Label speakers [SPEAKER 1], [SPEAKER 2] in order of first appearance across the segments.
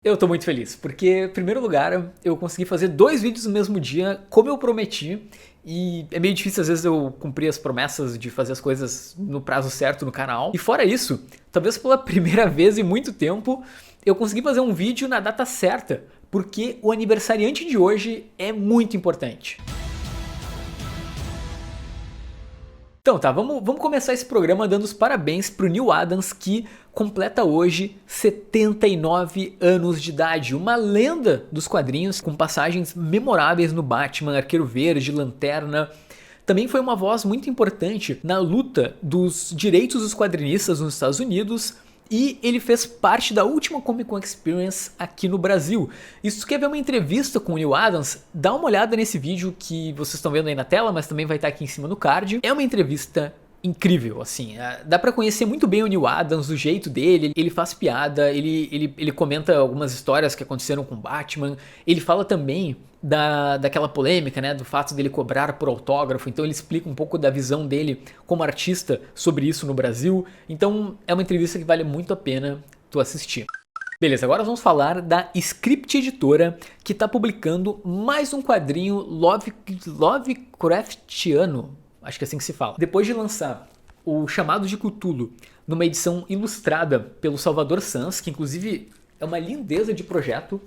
[SPEAKER 1] Eu tô muito feliz, porque, em primeiro lugar, eu consegui fazer 2 vídeos no mesmo dia, como eu prometi, e é meio difícil às vezes eu cumprir as promessas de fazer as coisas no prazo certo no canal. E fora isso, talvez pela primeira vez em muito tempo, eu consegui fazer um vídeo na data certa, porque o aniversariante de hoje é muito importante. Então tá, vamos começar esse programa dando os parabéns pro Neal Adams, que completa hoje 79 anos de idade. Uma lenda dos quadrinhos, com passagens memoráveis no Batman, Arqueiro Verde, Lanterna. Também foi uma voz muito importante na luta dos direitos dos quadrinistas nos Estados Unidos. E ele fez parte da última Comic Con Experience aqui no Brasil. E se tu quer ver uma entrevista com o Neal Adams, dá uma olhada nesse vídeo que vocês estão vendo aí na tela, mas também vai estar aqui em cima no card. É uma entrevista incrível, assim. Dá pra conhecer muito bem o Neal Adams, o jeito dele. Ele faz piada, ele comenta algumas histórias que aconteceram com Batman. Ele fala também daquela polêmica, né, do fato dele cobrar por autógrafo. Então ele explica um pouco da visão dele como artista sobre isso no Brasil. Então é uma entrevista que vale muito a pena tu assistir. Beleza, agora vamos falar da Script Editora, que está publicando mais um quadrinho Lovecraftiano, acho que é assim que se fala. Depois de lançar o Chamado de Cthulhu numa edição ilustrada pelo Salvador Sanz, que inclusive é uma lindeza de projeto.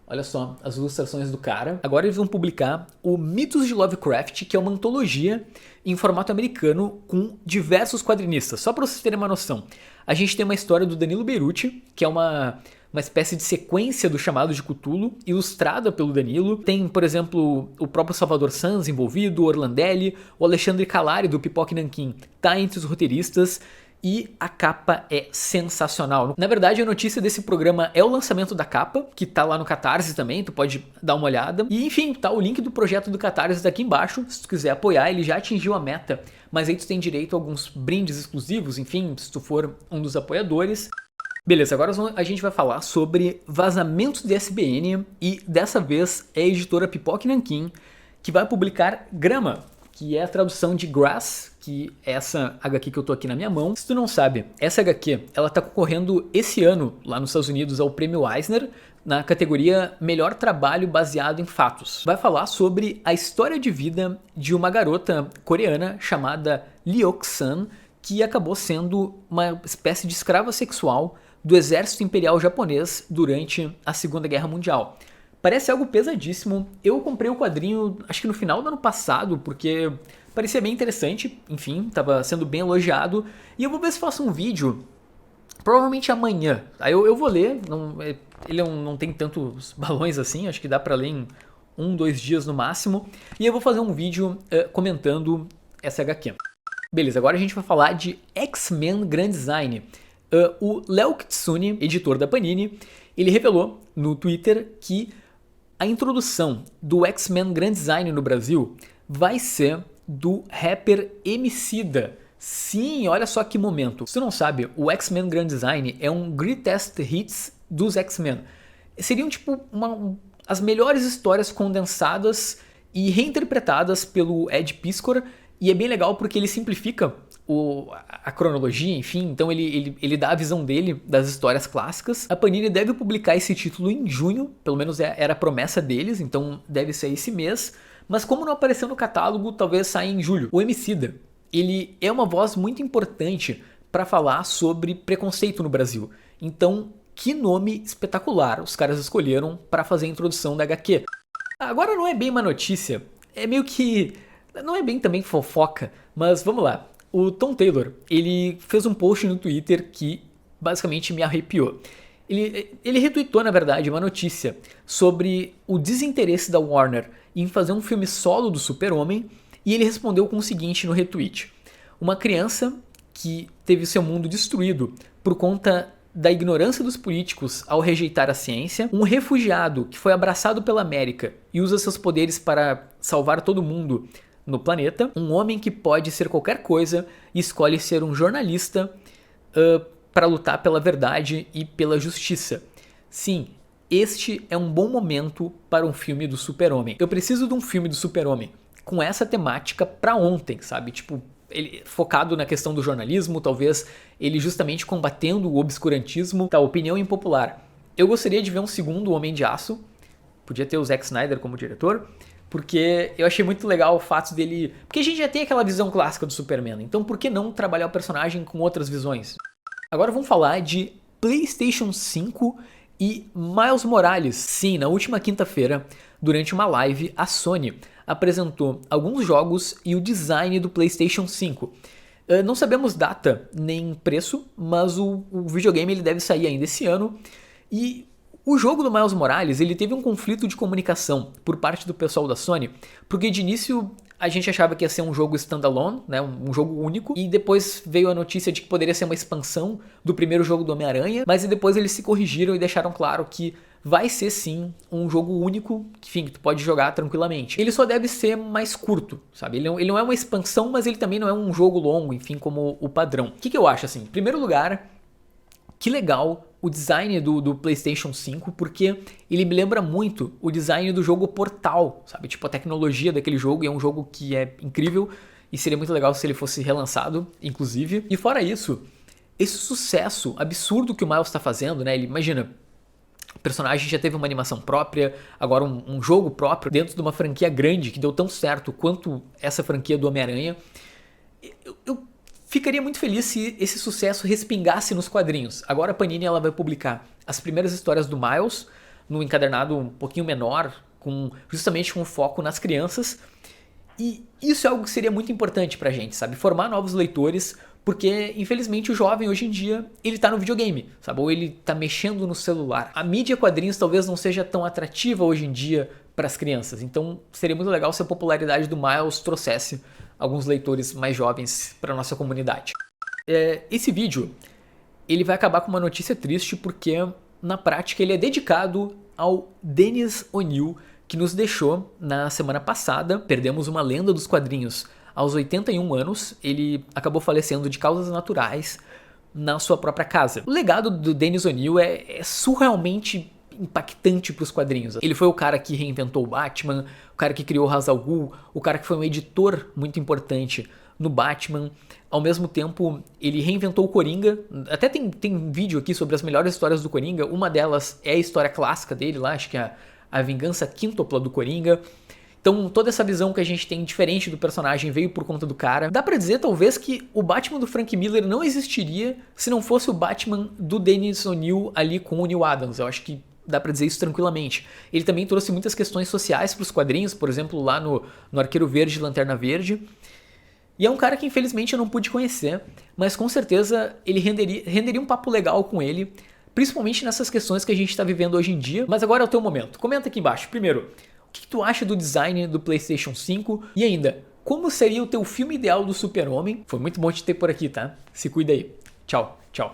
[SPEAKER 1] Olha só as ilustrações do cara. Agora eles vão publicar o Mitos de Lovecraft, que é uma antologia em formato americano com diversos quadrinistas. Só para vocês terem uma noção. A gente tem uma história do Danilo Beruti, que é uma espécie de sequência do Chamado de Cthulhu, ilustrada pelo Danilo. Tem, por exemplo, o próprio Salvador Sanz envolvido, o Orlandelli, o Alexandre Calari do Pipoca e Nanquim tá entre os roteiristas. E a capa é sensacional. Na verdade, a notícia desse programa é o lançamento da capa, que tá lá no Catarse também, tu pode dar uma olhada. E enfim, tá o link do projeto do Catarse daqui embaixo, se tu quiser apoiar, ele já atingiu a meta, mas aí tu tem direito a alguns brindes exclusivos, enfim, se tu for um dos apoiadores. Beleza, agora a gente vai falar sobre vazamentos de SBN e dessa vez é a editora Pipoca e Nanquim que vai publicar Grama, que é a tradução de Grass, que é essa HQ que eu tô aqui na minha mão. Se tu não sabe, essa HQ, ela tá concorrendo esse ano, lá nos Estados Unidos, ao Prêmio Eisner, na categoria Melhor Trabalho Baseado em Fatos. Vai falar sobre a história de vida de uma garota coreana chamada Lyeok-sun, que acabou sendo uma espécie de escrava sexual do exército imperial japonês durante a Segunda Guerra Mundial. Parece algo pesadíssimo. Eu comprei o quadrinho, acho que no final do ano passado, porque parecia bem interessante. Enfim, estava sendo bem elogiado. E eu vou ver se faço um vídeo, provavelmente amanhã. Aí eu vou ler. Ele não tem tantos balões assim, acho que dá para ler em 1, 2 dias no máximo. E eu vou fazer um vídeo comentando essa HQ. Beleza, agora a gente vai falar de X-Men Grand Design. O Léo Kitsune, editor da Panini, ele revelou no Twitter que a introdução do X-Men Grand Design no Brasil vai ser do rapper Emicida. Sim, olha só que momento. Se você não sabe, o X-Men Grand Design é um greatest hits dos X-Men. Seriam tipo as melhores histórias condensadas e reinterpretadas pelo Ed Piskor. E é bem legal porque ele simplifica a cronologia, enfim, então ele dá a visão dele das histórias clássicas. A Panini deve publicar esse título em junho, pelo menos era a promessa deles, então deve ser esse mês. Mas como não apareceu no catálogo, talvez saia em julho. O Emicida, ele é uma voz muito importante para falar sobre preconceito no Brasil. Então, que nome espetacular os caras escolheram para fazer a introdução da HQ. Agora não é bem uma notícia, é meio que... não é bem também fofoca, mas vamos lá. O Tom Taylor, ele fez um post no Twitter que basicamente me arrepiou. Ele retweetou, na verdade, uma notícia sobre o desinteresse da Warner em fazer um filme solo do Super-Homem, e ele respondeu com o seguinte no retweet: uma criança que teve seu mundo destruído por conta da ignorância dos políticos ao rejeitar a ciência, um refugiado que foi abraçado pela América e usa seus poderes para salvar todo mundo no planeta, um homem que pode ser qualquer coisa e escolhe ser um jornalista para lutar pela verdade e pela justiça. Sim, este é um bom momento para um filme do Super-Homem. Eu preciso de um filme do Super-Homem com essa temática para ontem, sabe? Tipo, ele focado na questão do jornalismo, talvez ele justamente combatendo o obscurantismo, a opinião impopular. eu gostaria de ver um segundo Homem de Aço. Podia ter o Zack Snyder como diretor, porque eu achei muito legal o fato dele... Porque a gente já tem aquela visão clássica do Superman, então por que não trabalhar o personagem com outras visões? Agora vamos falar de PlayStation 5 e Miles Morales. Sim, na última quinta-feira, durante uma live, a Sony apresentou alguns jogos e o design do PlayStation 5. Não sabemos data nem preço, mas o videogame ele deve sair ainda esse ano. E o jogo do Miles Morales ele teve um conflito de comunicação por parte do pessoal da Sony, porque de início a gente achava que ia ser um jogo standalone, né, um jogo único, e depois veio a notícia de que poderia ser uma expansão do primeiro jogo do Homem-Aranha, mas depois eles se corrigiram e deixaram claro que vai ser sim um jogo único, enfim, que tu pode jogar tranquilamente. Ele só deve ser mais curto, sabe? Ele não é uma expansão, mas ele também não é um jogo longo, enfim, como o padrão. O que eu acho, assim? Em primeiro lugar, que legal o design do PlayStation 5, porque ele me lembra muito o design do jogo Portal, sabe? Tipo, a tecnologia daquele jogo, e é um jogo que é incrível, e seria muito legal se ele fosse relançado, inclusive. E fora isso, esse sucesso absurdo que o Miles está fazendo, né? Ele, imagina, o personagem já teve uma animação própria, agora um jogo próprio dentro de uma franquia grande que deu tão certo quanto essa franquia do Homem-Aranha. Eu ficaria muito feliz se esse sucesso respingasse nos quadrinhos. Agora a Panini ela vai publicar as primeiras histórias do Miles num encadernado um pouquinho menor, justamente com foco nas crianças. E isso é algo que seria muito importante pra gente, sabe? Formar novos leitores, porque infelizmente o jovem hoje em dia, ele tá no videogame, sabe? Ou ele tá mexendo no celular. A mídia quadrinhos talvez não seja tão atrativa hoje em dia para as crianças, então seria muito legal se a popularidade do Miles trouxesse alguns leitores mais jovens para nossa comunidade. Esse vídeo, ele vai acabar com uma notícia triste, porque na prática ele é dedicado ao Dennis O'Neil, que nos deixou na semana passada. Perdemos uma lenda dos quadrinhos aos 81 anos, ele acabou falecendo de causas naturais na sua própria casa. O legado do Dennis O'Neil é surrealmente impactante para os quadrinhos. Ele foi o cara que reinventou o Batman, o cara que criou Ra's al Ghul, o cara que foi um editor muito importante no Batman. Ao mesmo tempo, ele reinventou o Coringa. Até tem vídeo aqui sobre as melhores histórias do Coringa. Uma delas é a história clássica dele lá, acho que é a Vingança Quíntupla do Coringa. Então toda essa visão que a gente tem diferente do personagem veio por conta do cara. Dá pra dizer talvez que o Batman do Frank Miller não existiria se não fosse o Batman do Dennis O'Neil ali com o Neil Adams. Eu acho que dá pra dizer isso tranquilamente. Ele também trouxe muitas questões sociais pros quadrinhos, por exemplo lá no Arqueiro Verde e Lanterna Verde. E é um cara que infelizmente eu não pude conhecer, mas com certeza ele renderia um papo legal com ele, principalmente nessas questões que a gente tá vivendo hoje em dia. Mas agora é o teu momento. Comenta aqui embaixo. Primeiro, o que tu acha do design do PlayStation 5? E ainda, como seria o teu filme ideal do Super-Homem? Foi muito bom te ter por aqui, tá? Se cuida aí. Tchau, tchau.